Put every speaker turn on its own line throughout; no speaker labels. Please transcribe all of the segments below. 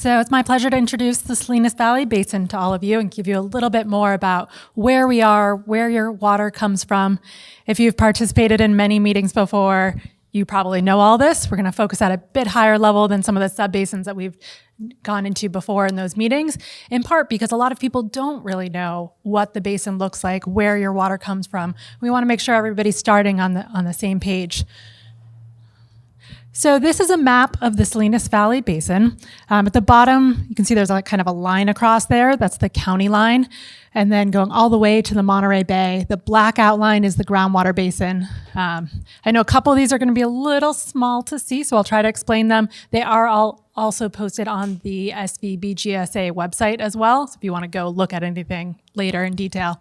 So it's my pleasure to introduce the Salinas Valley Basin to all of you and give you a little bit more about where we are, where your water comes from. If you've participated in many meetings before, you probably know all this. We're going to focus at a bit higher level than some of the sub-basins that we've gone into before in those meetings, in part because a lot of people don't really know what the basin looks like, where your water comes from. We want to make sure everybody's starting on the same page. So this is a map of the Salinas Valley Basin. At the bottom, you can see there's kind of a line across there. That's the county line. And then going all the way to the Montgomery Bay, the black outline is the groundwater basin. I know a couple of these are going to be a little small to see, so I'll try to explain them. They are all also posted on the SVBGSA website as well, so if you want to go look at anything later in detail.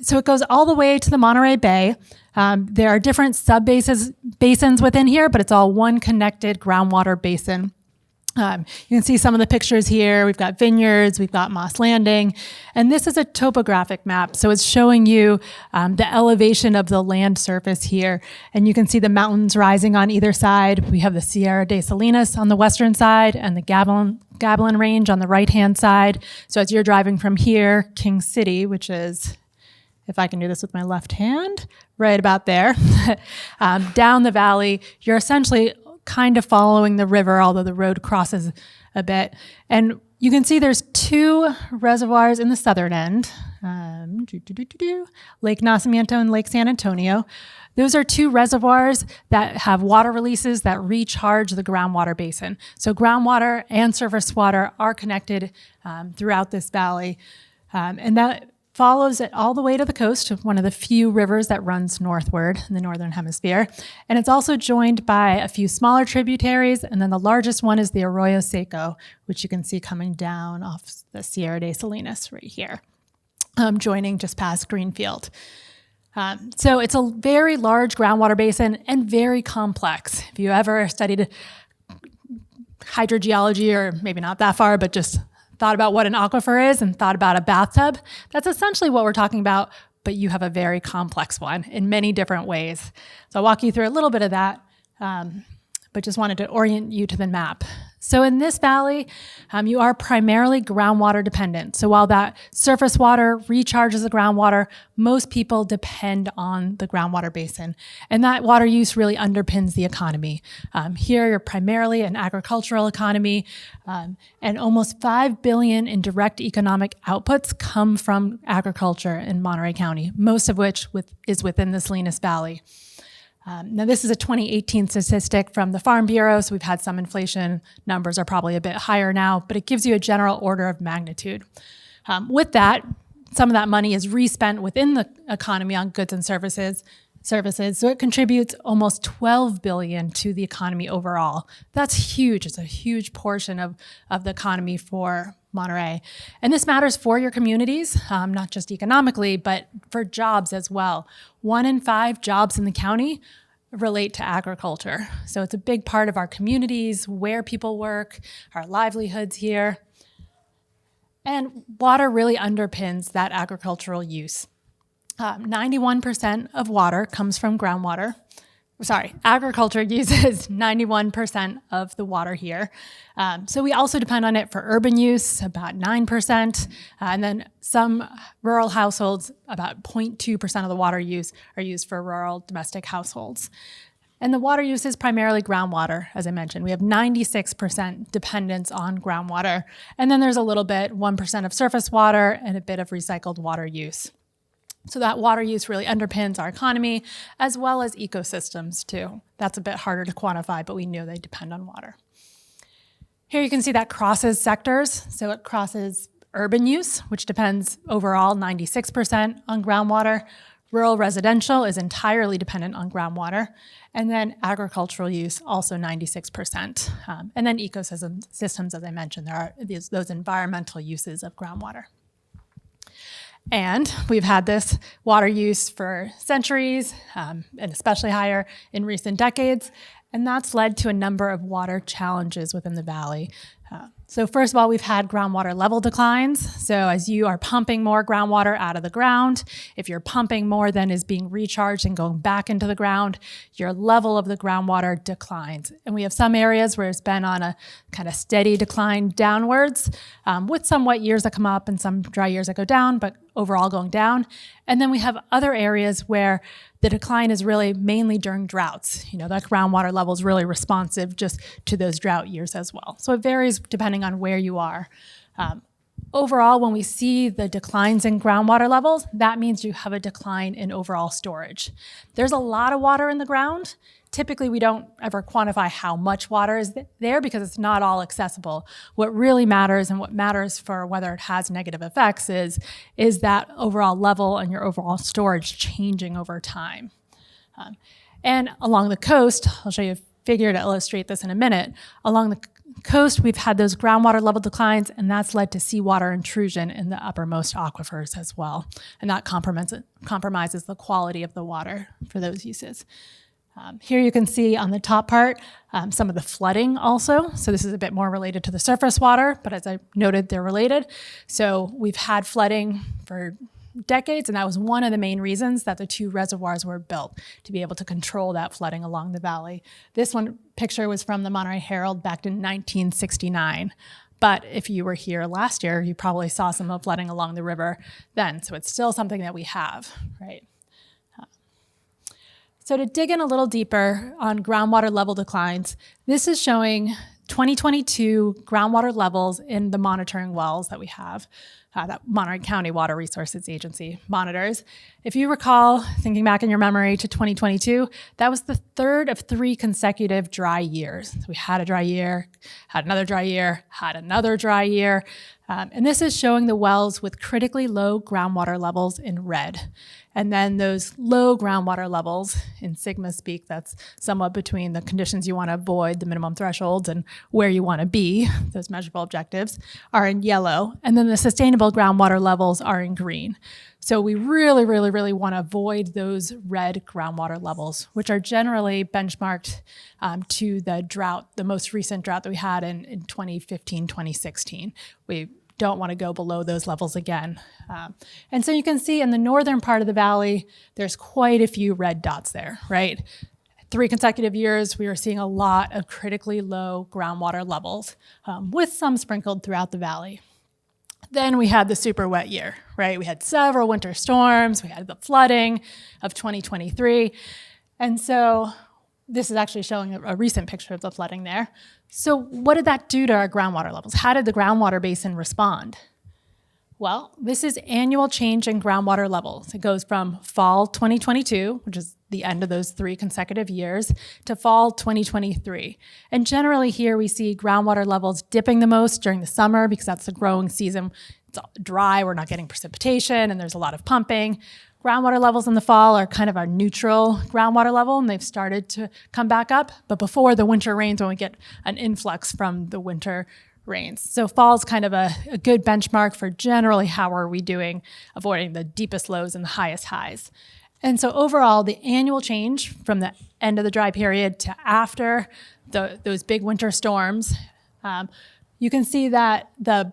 So it goes all the way to the Montgomery Bay. There are different basins within here, but it's all one connected groundwater basin. You can see some of the pictures here. We've got vineyards, we've got Moss Landing, and this is a topographic map. So it's showing you the elevation of the land surface here. And you can see the mountains rising on either side. We have the Sierra de Salinas on the western side and the Gavilan Range on the right-hand side. So as you're driving from here, King City, which is, if I can do this with my left hand, right about there, down the valley, you're essentially kind of following the river, although the road crosses a bit. And you can see there's two reservoirs in the southern end, Lake Nacimiento and Lake San Antonio. Those are two reservoirs that have water releases that recharge the groundwater basin. So groundwater and surface water are connected throughout this valley. And that follows it all the way to the coast, one of the few rivers that runs northward in the northern hemisphere. And it's also joined by a few smaller tributaries, and then the largest one is the Arroyo Seco, which you can see coming down off the Sierra de Salinas right here, joining just past Greenfield. So it's a very large groundwater basin and very complex. If you ever studied hydrogeology, or maybe not that far, but just thought about what an aquifer is and thought about a bathtub, that's essentially what we're talking about, but you have a very complex one in many different ways. So I'll walk you through a little bit of that, but just wanted to orient you to the map. So in this valley, you are primarily groundwater dependent. So while that surface water recharges the groundwater, most people depend on the groundwater basin. And that water use really underpins the economy. Here, you're primarily an agricultural economy, and almost $5 billion in direct economic outputs come from agriculture in Monterey County, most of which is within the Salinas Valley. Now, this is a 2018 statistic from the Farm Bureau, so we've had some inflation. Numbers are probably a bit higher now, but it gives you a general order of magnitude. With that, some of that money is respent within the economy on goods and services, so it contributes almost $12 billion to the economy overall. That's huge. It's a huge portion of the economy for Monterey. And this matters for your communities, not just economically, but for jobs as well. 1 in 5 jobs in the county relate to agriculture. So it's a big part of our communities, where people work, our livelihoods here. And water really underpins that agricultural use. 91% of water comes from groundwater. Agriculture uses 91% of the water here. So we also depend on it for urban use, about 9%. And then some rural households, about 0.2% of the water use are used for rural domestic households. And the water use is primarily groundwater, as I mentioned. We have 96% dependence on groundwater. And then there's a little bit, 1% of surface water and a bit of recycled water use. So that water use really underpins our economy as well as ecosystems too. That's a bit harder to quantify, but we know they depend on water. Here you can see that crosses sectors. So it crosses urban use, which depends overall 96% on groundwater. Rural residential is entirely dependent on groundwater. And then agricultural use, also 96%. And then ecosystems, as I mentioned, there are those environmental uses of groundwater. And we've had this water use for centuries, and especially higher in recent decades. And that's led to a number of water challenges within the valley. So first of all, we've had groundwater level declines. So as you are pumping more groundwater out of the ground, if you're pumping more than is being recharged and going back into the ground, your level of the groundwater declines. And we have some areas where it's been on a kind of steady decline downwards, with some wet years that come up and some dry years that go down, but overall going down. And then we have other areas where the decline is really mainly during droughts. That groundwater level is really responsive just to those drought years as well. So it varies depending on where you are. Overall, when we see the declines in groundwater levels, that means you have a decline in overall storage. There's a lot of water in the ground. Typically, we don't ever quantify how much water is there because it's not all accessible. What really matters and what matters for whether it has negative effects is that overall level and your overall storage changing over time. And along the coast, I'll show you a figure to illustrate this in a minute. Along the coast, we've had those groundwater level declines, and that's led to seawater intrusion in the uppermost aquifers as well. And that compromises the quality of the water for those uses. Here you can see on the top part some of the flooding also. So this is a bit more related to the surface water, but as I noted, they're related. So we've had flooding for decades, and that was one of the main reasons that the two reservoirs were built, to be able to control that flooding along the valley. This one picture was from the Monterey Herald back in 1969. But if you were here last year, you probably saw some of flooding along the river then. So it's still something that we have, right? So to dig in a little deeper on groundwater level declines, this is showing 2022 groundwater levels in the monitoring wells that we have, that Monterey County Water Resources Agency monitors. If you recall, thinking back in your memory to 2022, that was the third of 3 consecutive dry years. So we had a dry year, had another dry year, had another dry year. And this is showing the wells with critically low groundwater levels in red. And then those low groundwater levels, in Sigma speak, that's somewhat between the conditions you want to avoid, the minimum thresholds, and where you want to be, those measurable objectives, are in yellow. And then the sustainable groundwater levels are in green. So we really, really, really want to avoid those red groundwater levels, which are generally benchmarked to the drought, the most recent drought that we had in 2015, 2016. We don't want to go below those levels again. And so you can see in the northern part of the valley, there's quite a few red dots there, right? 3 consecutive years, we were seeing a lot of critically low groundwater levels, with some sprinkled throughout the valley. Then we had the super wet year, right? We had several winter storms, we had the flooding of 2023. And so this is actually showing a recent picture of the flooding there. So what did that do to our groundwater levels? How did the groundwater basin respond? Well, this is annual change in groundwater levels. It goes from fall 2022, which is the end of those 3 consecutive years, to fall 2023. And generally here we see groundwater levels dipping the most during the summer because that's the growing season. It's dry, we're not getting precipitation, and there's a lot of pumping. Groundwater levels in the fall are kind of our neutral groundwater level, and they've started to come back up, but before the winter rains, when we get an influx from the winter rains. So fall is kind of a good benchmark for generally how are we doing avoiding the deepest lows and the highest highs. And so overall, the annual change from the end of the dry period to after those big winter storms, you can see that the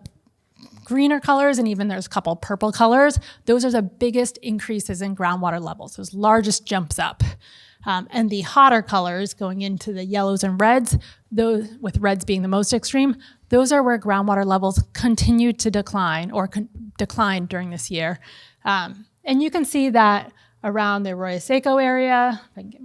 greener colors, and even there's a couple purple colors, those are the biggest increases in groundwater levels, those largest jumps up. And the hotter colors going into the yellows and reds, those with reds being the most extreme, those are where groundwater levels continue to decline or declined during this year. And you can see that around the Arroyo Seco area, if I can get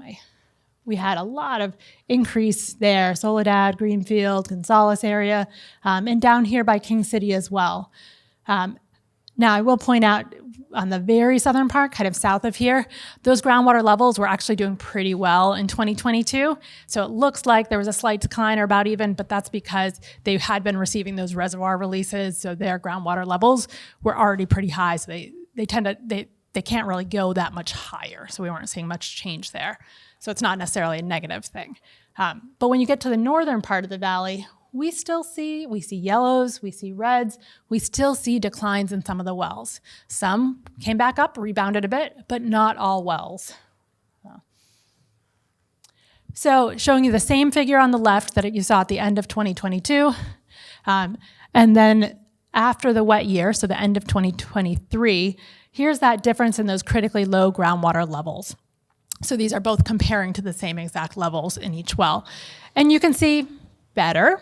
we had a lot of increase there, Soledad, Greenfield, Gonzales area, and down here by King City as well. Now, I will point out on the very southern part, kind of south of here, those groundwater levels were actually doing pretty well in 2022. So it looks like there was a slight decline or about even, but that's because they had been receiving those reservoir releases, so their groundwater levels were already pretty high, so they can't really go that much higher, so we weren't seeing much change there. So it's not necessarily a negative thing. But when you get to the northern part of the valley, we see yellows, we see reds, we still see declines in some of the wells. Some came back up, rebounded a bit, but not all wells. So showing you the same figure on the left that you saw at the end of 2022. And then after the wet year, so the end of 2023, here's that difference in those critically low groundwater levels. So these are both comparing to the same exact levels in each well. And you can see better,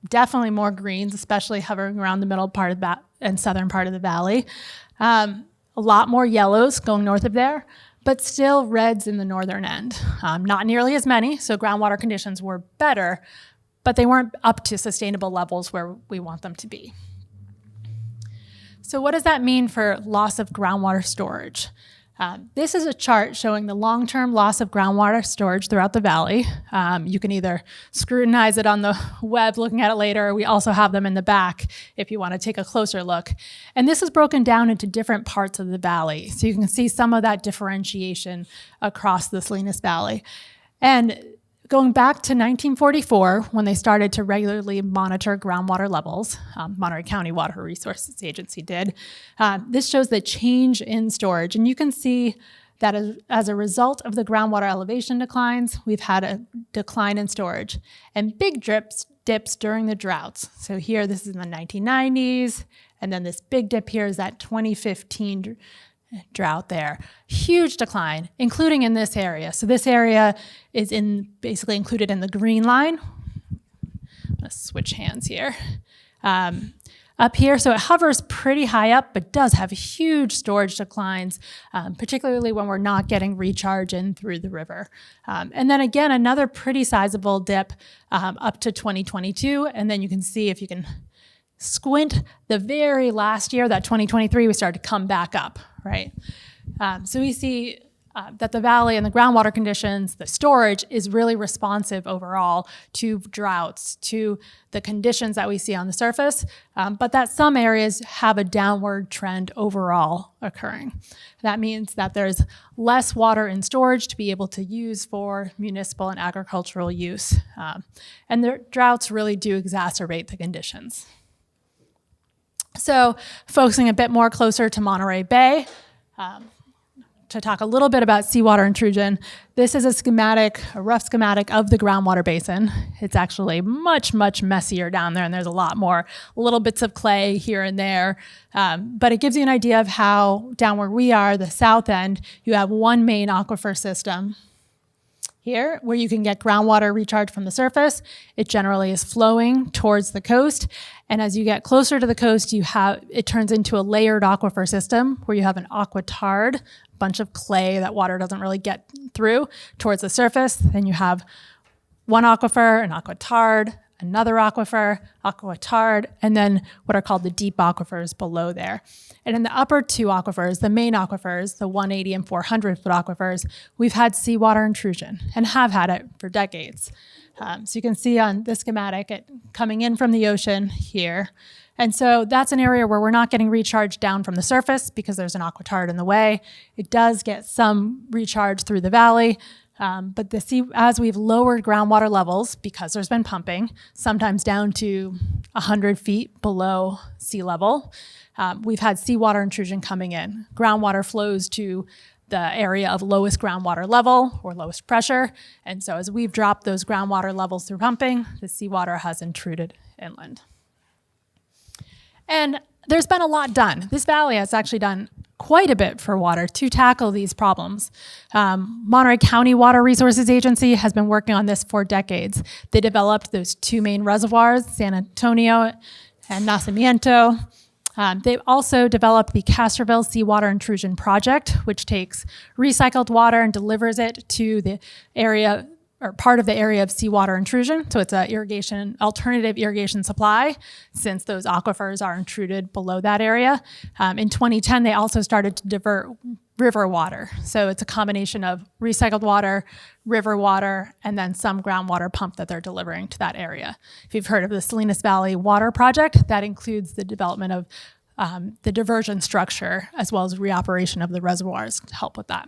definitely more greens, especially hovering around the middle part of that and southern part of the valley. A lot more yellows going north of there, but still reds in the northern end. Not nearly as many, so groundwater conditions were better, but they weren't up to sustainable levels where we want them to be. So what does that mean for loss of groundwater storage? This is a chart showing the long-term loss of groundwater storage throughout the valley. You can either scrutinize it on the web looking at it later, or we also have them in the back if you want to take a closer look. And this is broken down into different parts of the valley. So you can see some of that differentiation across the Salinas Valley. And going back to 1944, when they started to regularly monitor groundwater levels, Montgomery County Water Resources Agency did, this shows the change in storage. And you can see that as a result of the groundwater elevation declines, we've had a decline in storage and big dips during the droughts. So here, this is in the 1990s, and then this big dip here is that 2015 drought there. Huge decline, including in this area. So this area is basically included in the green line. I'm going to switch hands here. Up here, so it hovers pretty high up, but does have huge storage declines, particularly when we're not getting recharge in through the river. And then again, another pretty sizable dip up to 2022. And then you can see, if you can squint, the very last year, that 2023, we started to come back up, right? So we see that the valley and the groundwater conditions, the storage is really responsive overall to droughts, to the conditions that we see on the surface, but that some areas have a downward trend overall occurring. That means that there's less water in storage to be able to use for municipal and agricultural use. And the droughts really do exacerbate the conditions. So focusing a bit more closer to Monterey Bay, to talk a little bit about seawater intrusion. This is a rough schematic of the groundwater basin. It's actually much, much messier down there, and there's a lot more little bits of clay here and there. But it gives you an idea of how down where we are, the south end, you have one main aquifer system here, where you can get groundwater recharge from the surface. It generally is flowing towards the coast. And as you get closer to the coast, it turns into a layered aquifer system where you have an aquitard, a bunch of clay that water doesn't really get through towards the surface. Then you have one aquifer, an aquitard, another aquifer, aquitard, and then what are called the deep aquifers below there. And in the upper two aquifers, the main aquifers, the 180 and 400 foot aquifers, we've had seawater intrusion and have had it for decades. So you can see on this schematic it coming in from the ocean here. And so that's an area where we're not getting recharge down from the surface because there's an aquitard in the way. It does get some recharge through the valley, but as we've lowered groundwater levels, because there's been pumping, sometimes down to 100 feet below sea level, we've had seawater intrusion coming in. Groundwater flows to the area of lowest groundwater level or lowest pressure. And so as we've dropped those groundwater levels through pumping, the seawater has intruded inland. And there's been a lot done. This valley has actually done quite a bit for water to tackle these problems. Montgomery County Water Resources Agency has been working on this for decades. They developed those two main reservoirs, San Antonio and Nacimiento. They've also developed the Castroville Seawater Intrusion Project, which takes recycled water and delivers it to the area or part of the area of seawater intrusion. So it's an alternative irrigation supply, since those aquifers are intruded below that area. In 2010, they also started to divert river water. So it's a combination of recycled water, river water, and then some groundwater pump that they're delivering to that area. If you've heard of the Salinas Valley Water Project, that includes the development of the diversion structure, as well as reoperation of the reservoirs to help with that.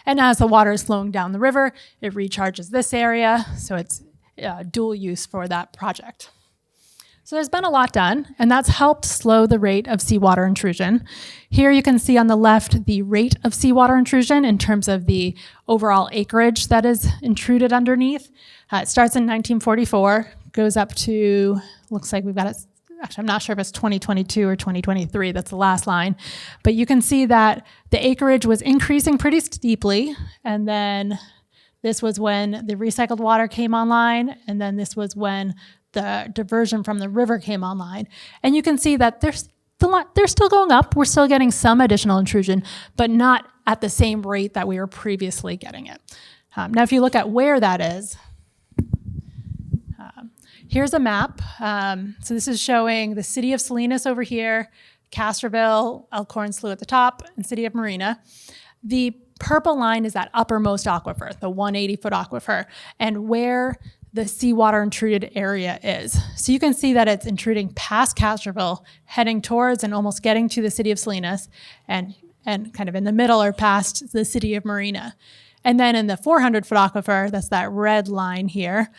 And as the water is flowing down the river, it recharges this area, so it's dual use for that project. So there's been a lot done, and that's helped slow the rate of seawater intrusion. Here you can see on the left the rate of seawater intrusion in terms of the overall acreage that is intruded underneath. It starts in 1944, goes up to looks like we've got it. Actually, I'm not sure if it's 2022 or 2023. That's the last line. But you can see that the acreage was increasing pretty steeply. And then this was when the recycled water came online. And then this was when the diversion from the river came online. And you can see that they're still going up. We're still getting some additional intrusion, but not at the same rate that we were previously getting it. Now, if you look at where that is, here's a map. So this is showing the city of Salinas over here, Castroville, Elkhorn Slough at the top, and city of Marina. The purple line is that uppermost aquifer, the 180-foot aquifer, and where the seawater intruded area is. So you can see that it's intruding past Castroville, heading towards and almost getting to the city of Salinas, and kind of in the middle or past the city of Marina. And then in the 400-foot aquifer, that's that red line here,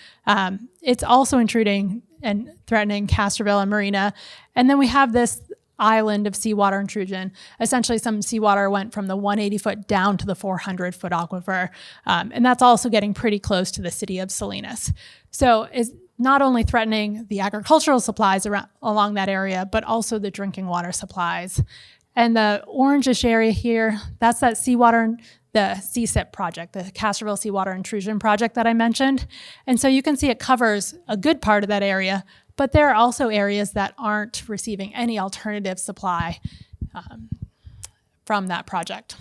it's also intruding and threatening Castroville and Marina. And then we have this island of seawater intrusion. Essentially, some seawater went from the 180-foot down to the 400-foot aquifer. And that's also getting pretty close to the city of Salinas. So it's not only threatening the agricultural supplies along that area, but also the drinking water supplies. And the orangish area here, that's that seawater, the CSIP project, the Castroville Seawater Intrusion Project that I mentioned. And so you can see it covers a good part of that area, but there are also areas that aren't receiving any alternative supply from that project.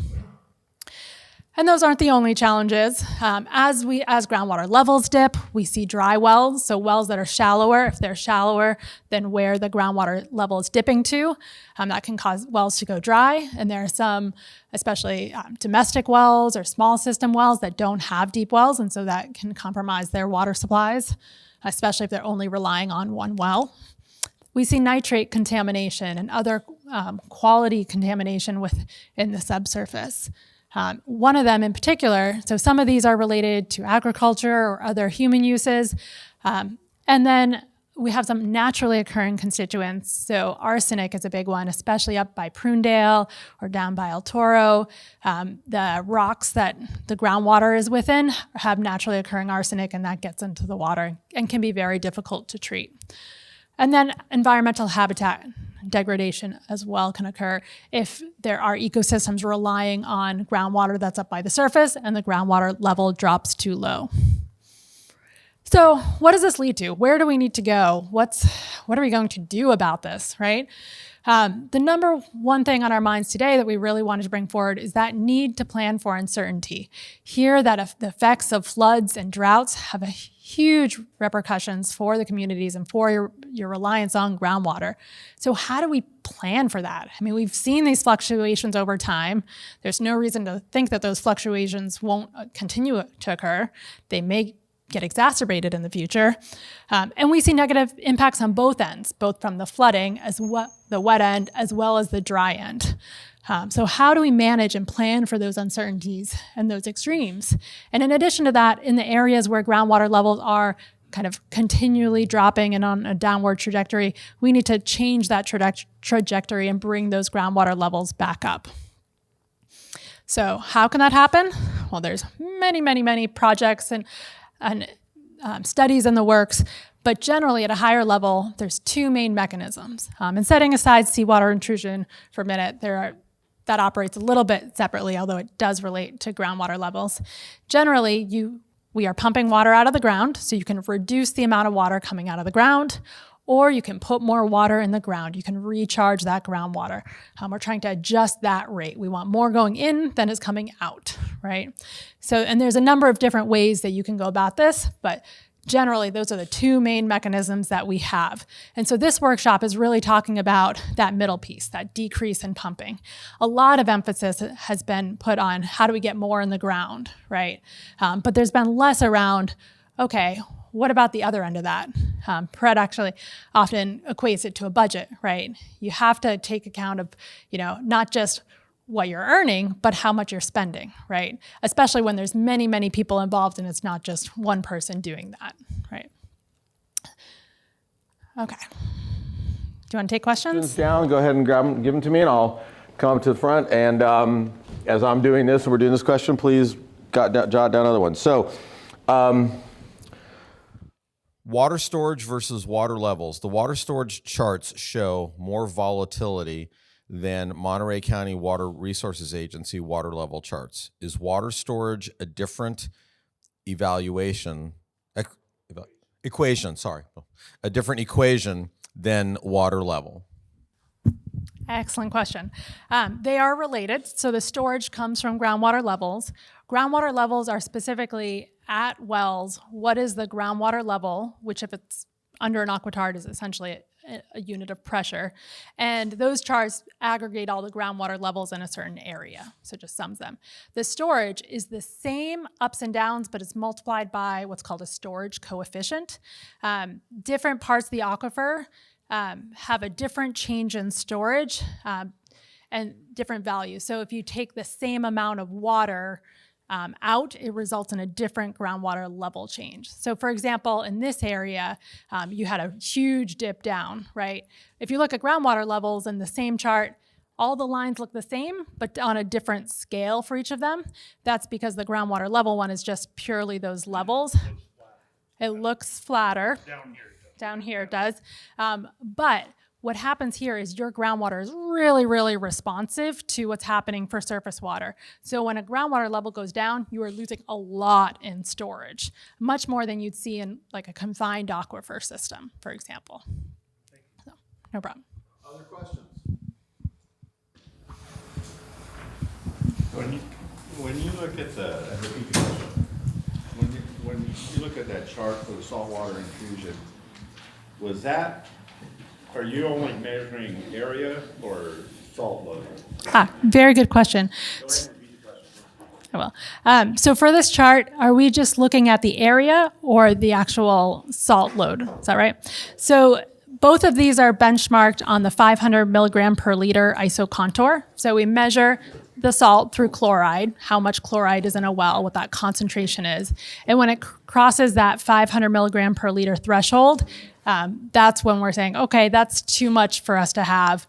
And those aren't the only challenges. As groundwater levels dip, we see dry wells, so wells that are shallower. If they're shallower than where the groundwater level is dipping to, that can cause wells to go dry. And there are some, especially domestic wells or small system wells that don't have deep wells, and so that can compromise their water supplies, especially if they're only relying on one well. We see nitrate contamination and other quality contamination within the subsurface. One of them in particular, so some of these are related to agriculture or other human uses. And then we have some naturally occurring constituents. So arsenic is a big one, especially up by Prunedale or down by El Toro. The rocks that the groundwater is within have naturally occurring arsenic, and that gets into the water and can be very difficult to treat. And then environmental habitat degradation as well can occur if there are ecosystems relying on groundwater that's up by the surface and the groundwater level drops too low. So what does this lead to? Where do we need to go? What are we going to do about this, right? The number one thing on our minds today that we really wanted to bring forward is that need to plan for uncertainty. Here, that the effects of floods and droughts have a huge repercussions for the communities and for your reliance on groundwater. So how do we plan for that? I mean, we've seen these fluctuations over time. There's no reason to think that those fluctuations won't continue to occur. They may get exacerbated in the future. And we see negative impacts on both ends, both from the flooding, the wet end, as well as the dry end. So how do we manage and plan for those uncertainties and those extremes? And in addition to that, in the areas where groundwater levels are kind of continually dropping and on a downward trajectory, we need to change that trajectory and bring those groundwater levels back up. So how can that happen? Well, there's many projects and studies in the works, but generally at a higher level, there's two main mechanisms. And setting aside seawater intrusion for a minute, that operates a little bit separately, although it does relate to groundwater levels. Generally, we are pumping water out of the ground, so you can reduce the amount of water coming out of the ground, or you can put more water in the ground. You can recharge that groundwater. We're trying to adjust that rate. We want more going in than is coming out, right? So, and there's a number of different ways that you can go about this, but generally those are the two main mechanisms that we have. And so this workshop is really talking about that middle piece, that decrease in pumping. A lot of emphasis has been put on how do we get more in the ground, right? But there's been less around, okay, what about the other end of that? Pred actually often equates it to a budget, right? You have to take account of, not just what you're earning, but how much you're spending, right? Especially when there's many people involved and it's not just one person doing that, right? Okay. Do you want to take questions?
Down, go ahead and grab them, give them to me, and I'll come up to the front. And as I'm doing this and we're doing this question, please jot down other ones. So,
Water storage versus water levels. The water storage charts show more volatility than Monterey County Water Resources Agency water level charts. Is water storage a different equation than water level?
Excellent question. They are related. So the storage comes from groundwater levels. Groundwater levels are specifically at wells. What is the groundwater level, which if it's under an aquitard is essentially a unit of pressure. And those charts aggregate all the groundwater levels in a certain area. So it just sums them. The storage is the same ups and downs, but it's multiplied by what's called a storage coefficient. Different parts of the aquifer have a different change in storage and different values. So if you take the same amount of water out, it results in a different groundwater level change. So for example, in this area, you had a huge dip down, right? If you look at groundwater levels in the same chart, all the lines look the same, but on a different scale for each of them. That's because the groundwater level one is just purely those levels. It looks flatter. Down here it does. But what happens here is your groundwater is really, really responsive to what's happening for surface water. So when a groundwater level goes down, you are losing a lot in storage, much more than you'd see in like a confined aquifer system, for example. So, no problem.
Other questions?
When you look at when you look at that chart for the saltwater intrusion, are you only measuring area or salt load?
Very good question. I will. So for this chart, are we just looking at the area or the actual salt load? Is that right? So both of these are benchmarked on the 500 milligram per liter ISO contour. So we measure the salt through chloride, how much chloride is in a well, what that concentration is. And when it crosses that 500 milligram per liter threshold, that's when we're saying, okay, that's too much for us to have.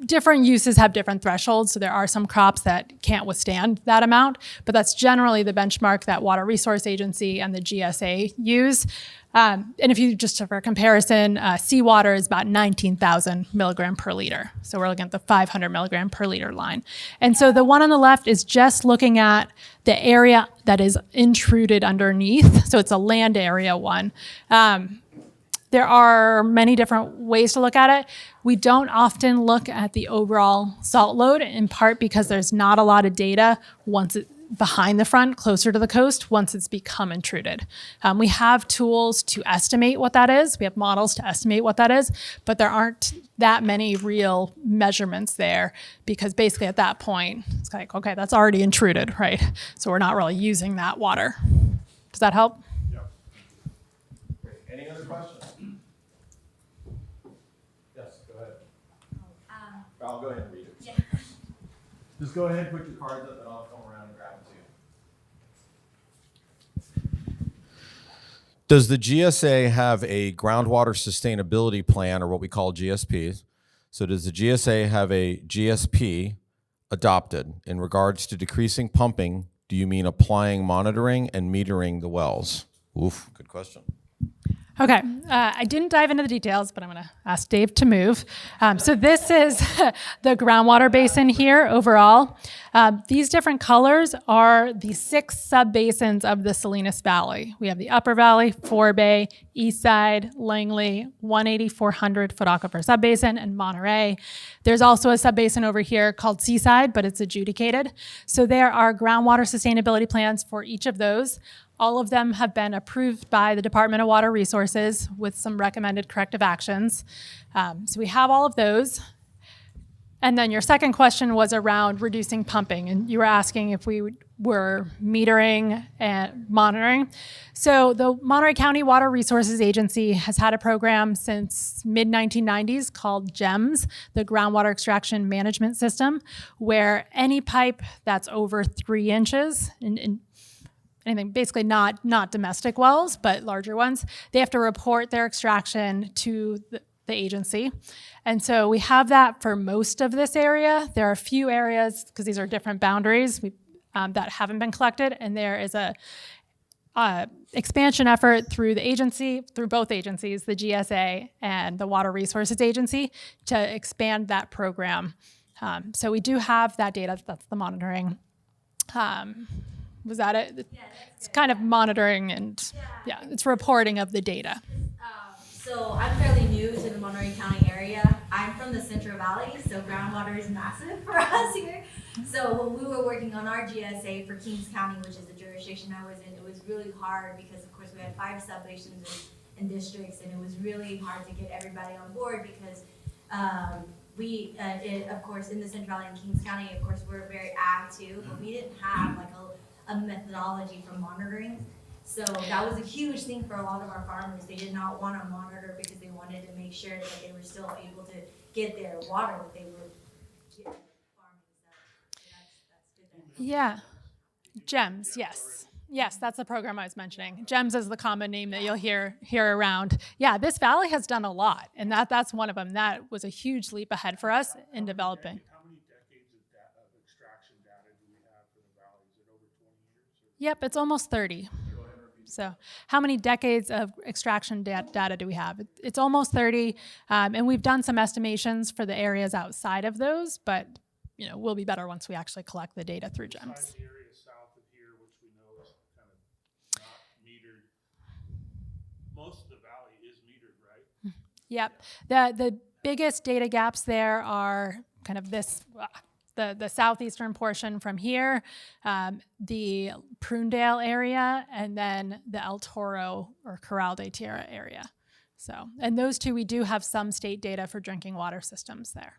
Different uses have different thresholds, so there are some crops that can't withstand that amount, but that's generally the benchmark that Water Resource Agency and the GSA use. And if you just for comparison, seawater is about 19,000 milligram per liter. So we're looking at the 500 milligram per liter line. And so the one on the left is just looking at the area that is intruded underneath. So it's a land area one. There are many different ways to look at it. We don't often look at the overall salt load, in part because there's not a lot of data once it's behind the front, closer to the coast, once it's become intruded. We have tools to estimate what that is. We have models to estimate what that is, but there aren't that many real measurements there because basically at that point, it's like, okay, that's already intruded, right? So we're not really using that water. Does that help?
Yeah. Great. Any other questions? Yes, go ahead. I'll go ahead and read it. Yeah. Just go ahead and put your cards up and I'll come around and grab it too.
Does the GSA have a groundwater sustainability plan, or what we call GSP? So does the GSA have a GSP adopted in regards to decreasing pumping? Do you mean applying monitoring and metering the wells? Oof, good question.
Okay, I didn't dive into the details, but I'm going to ask Dave to move. So this is the groundwater basin here overall. These different colors are the 6 sub-basins of the Salinas Valley. We have the Upper Valley, Forebay, Eastside, Langley, 180-400 foot aquifer sub-basin, and Monterey. There's also a sub-basin over here called Seaside, but it's adjudicated. So there are groundwater sustainability plans for each of those. All of them have been approved by the Department of Water Resources with some recommended corrective actions. So we have all of those. And then your second question was around reducing pumping, and you were asking if we were metering and monitoring. So the Monterey County Water Resources Agency has had a program since mid-1990s called GEMS, the Groundwater Extraction Management System, where any pipe that's over 3 inches, anything basically not domestic wells, but larger ones, they have to report their extraction to the agency. And so we have that for most of this area. There are a few areas, because these are different boundaries, that haven't been collected, and there is expansion effort through the agency, through both agencies, the GSA and the Water Resources Agency, to expand that program. So we do have that data. That's the monitoring. Was that it?
Yeah,
it's kind of monitoring and it's reporting of the data.
So I'm fairly new to the Montgomery County area. I'm from the Central Valley, so groundwater is massive for us here. So when we were working on our GSA for Kings County, which is the jurisdiction I was in, it was really hard because, of course, we had 5 substations and districts, and it was really hard to get everybody on board because of course, in the Central Valley and Kings County, of course, we're very ag too, but we didn't have like a methodology for monitoring. So that was a huge thing for a lot of our farmers. They did not want to monitor because they wanted to make sure that they were still able to get their water that they were getting farming. So that's good.
Yeah. GEMS, yes. Yes, that's the program I was mentioning. GEMS is the common name that you'll hear around. Yeah, this valley has done a lot, and that's one of them. That was a huge leap ahead for us in developing.
How many decades of extraction data do we have for the valley? Is it over 20 years?
Yep, it's almost 30. So how many decades of extraction data do we have? It's almost 30, and we've done some estimations for the areas outside of those, but we'll be better once we actually collect the data through GEMS.
Besides the area south of here, which we know is kind of not metered, most of the valley is metered, right?
Yep. The biggest data gaps there are kind of this, the southeastern portion from here, the Prunedale area, and then the El Toro or Corral de Tierra area. So, and those two, we do have some state data for drinking water systems there.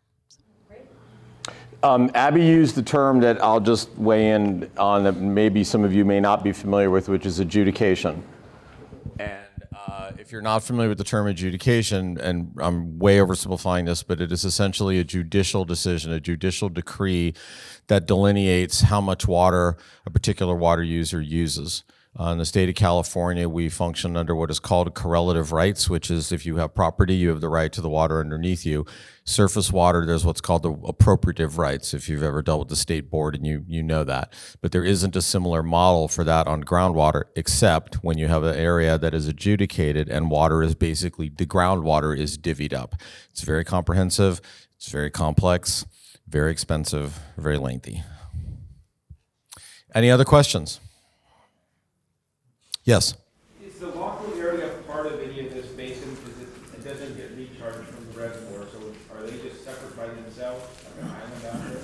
Abby used the term that I'll just weigh in on that maybe some of you may not be familiar with, which is adjudication. And if you're not familiar with the term adjudication, and I'm way oversimplifying this, but it is essentially a judicial decision, a judicial decree that delineates how much water a particular water user uses. In the state of California, we function under what is called correlative rights, which is if you have property, you have the right to the water underneath you. Surface water, there's what's called the appropriative rights, if you've ever dealt with the state board and you know that. But there isn't a similar model for that on groundwater, except when you have an area that is adjudicated and water is basically, the groundwater is divvied up. It's very comprehensive, it's very complex, very expensive, very lengthy. Any other questions? Yes.
Is the local area part of any of this basin? Because it doesn't get recharged from the reservoir, so are they just separate by themselves, like an island out there?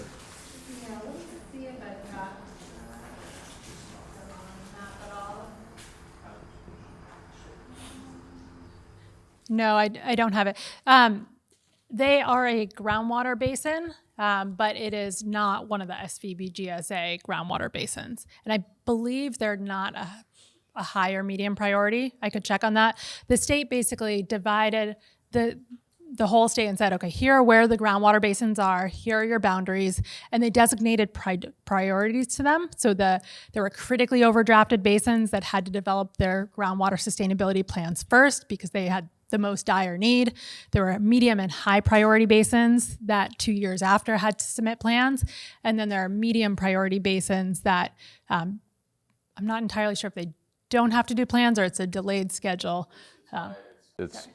Yeah, let's see if I've got the map at all.
No, I don't have it. They are a groundwater basin, but it is not one of the SVBGSA groundwater basins. And I believe they're not a high or medium priority. I could check on that. The state basically divided the whole state and said, okay, here are where the groundwater basins are, here are your boundaries, and they designated priorities to them. So there were critically overdrafted basins that had to develop their groundwater sustainability plans first because they had the most dire need. There were medium and high priority basins that 2 years after had to submit plans. And then there are medium priority basins that I'm not entirely sure if they don't have to do plans or it's a delayed schedule.
It's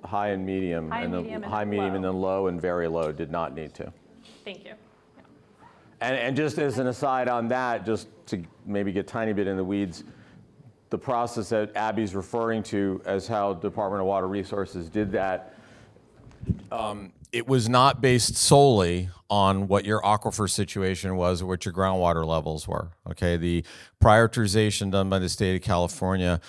high and medium,
High, medium, and
high, medium,
low.
and then low and very low did not need to.
Thank you.
And just as an aside on that, just to maybe get a tiny bit in the weeds, the process that Abby's referring to as how Department of Water Resources did that, it was not based solely on what your aquifer situation was or what your groundwater levels were. Okay, the prioritization done by the state of California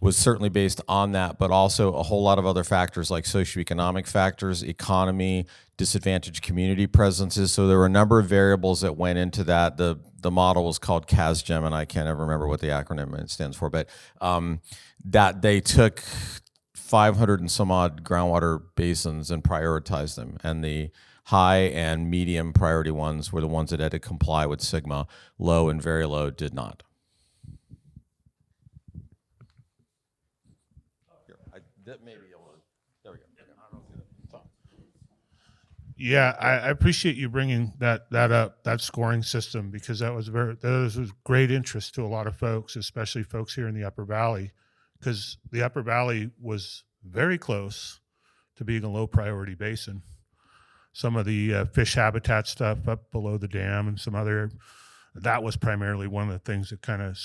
was certainly based on that, but also a whole lot of other factors like socioeconomic factors, economy, disadvantaged community presences. So there were a number of variables that went into that. The model was called CASGEM, and I can't ever remember what the acronym stands for, but that they took 500 and some odd groundwater basins and prioritized them. And the high and medium priority ones were the ones that had to comply with SGMA. Low and very low did not. That may be able to, there we go.
Yeah, I appreciate you bringing that up, that scoring system, because that was great interest to a lot of folks, especially folks here in the Upper Valley, because the Upper Valley was very close to being a low priority basin. Some of the fish habitat stuff up below the dam and some other, that was primarily one of the things that kind of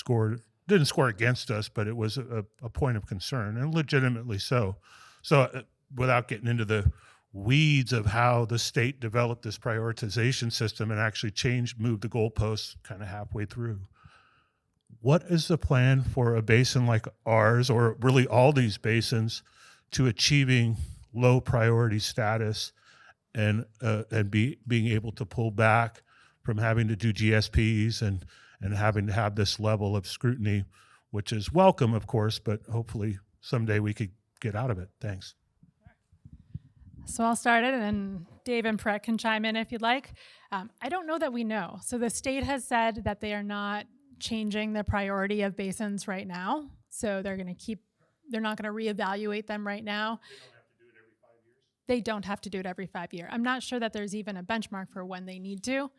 didn't score against us, but it was a point of concern, and legitimately so. So without getting into the weeds of how the state developed this prioritization system and actually moved the goalposts kind of halfway through. What is the plan for a basin like ours, or really all these basins, to achieving low priority status and being able to pull back from having to do GSPs and having to have this level of scrutiny, which is welcome, of course, but hopefully someday we could get out of it. Thanks.
So I'll start it, and then Dave and Brett can chime in if you'd like. I don't know that we know. So the state has said that they are not changing the priority of basins right now. So they're not going to reevaluate them right now. They don't have to do it every 5 years. I'm not sure that there's even a benchmark for when they need to.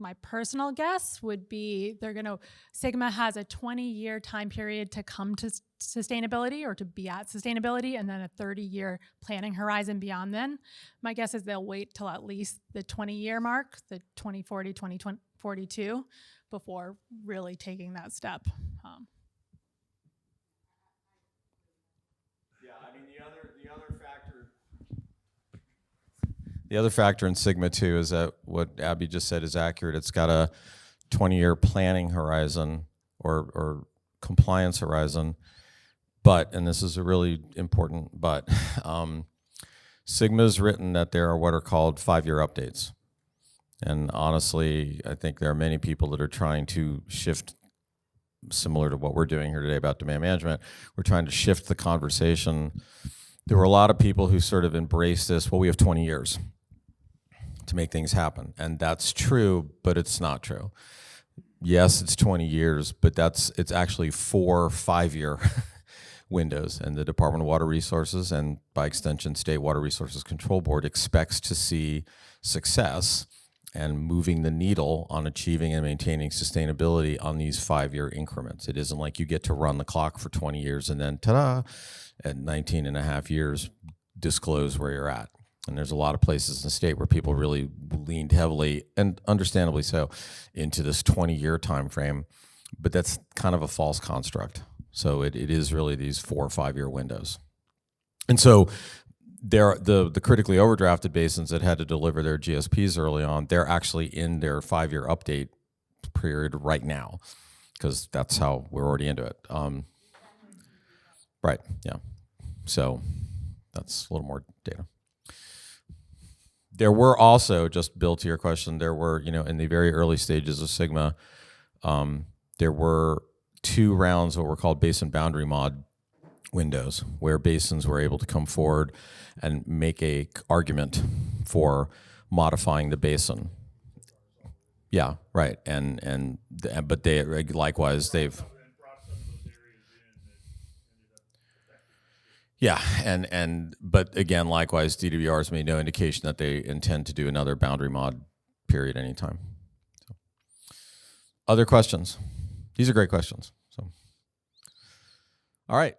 My personal guess would be SGMA has a 20-year time period to come to sustainability or to be at sustainability, and then a 30-year planning horizon beyond then. My guess is they'll wait till at least the 20-year mark, the 2040, 2042, before really taking that step.
Yeah, I mean, the other factor in Sigma too is that what Abby just said is accurate. It's got a 20-year planning horizon or compliance horizon, but, and this is a really important but, Sigma's written that there are what are called 5-year updates. And honestly, I think there are many people that are trying to shift, similar to what we're doing here today about demand management. We're trying to shift the conversation. There were a lot of people who sort of embraced this, well, we have 20 years to make things happen. And that's true, but it's not true. Yes, it's 20 years, but it's actually 4 5-year windows. And the Department of Water Resources, and by extension, State Water Resources Control Board, expects to see success and moving the needle on achieving and maintaining sustainability on these 5-year increments. It isn't like you get to run the clock for 20 years and then, ta-da, at 19 and a half years, disclose where you're at. And there's a lot of places in the state where people really leaned heavily, and understandably so, into this 20-year time frame, but that's kind of a false construct. So it is really these 4 or 5-year windows. And so the critically overdrafted basins that had to deliver their GSPs early on, they're actually in their 5-year update period right now, because that's how we're already into it. Right, yeah. So that's a little more data. There were also, just Bill, to your question, there were, in the very early stages of Sigma, there were 2 rounds of what were called basin boundary mod windows, where basins were able to come forward and make a argument for modifying the basin. Yeah, right. But they likewise they've. Yeah, but again, likewise, DWR's made no indication that they intend to do another boundary mod period anytime. So. Other questions? These are great questions. So, all right.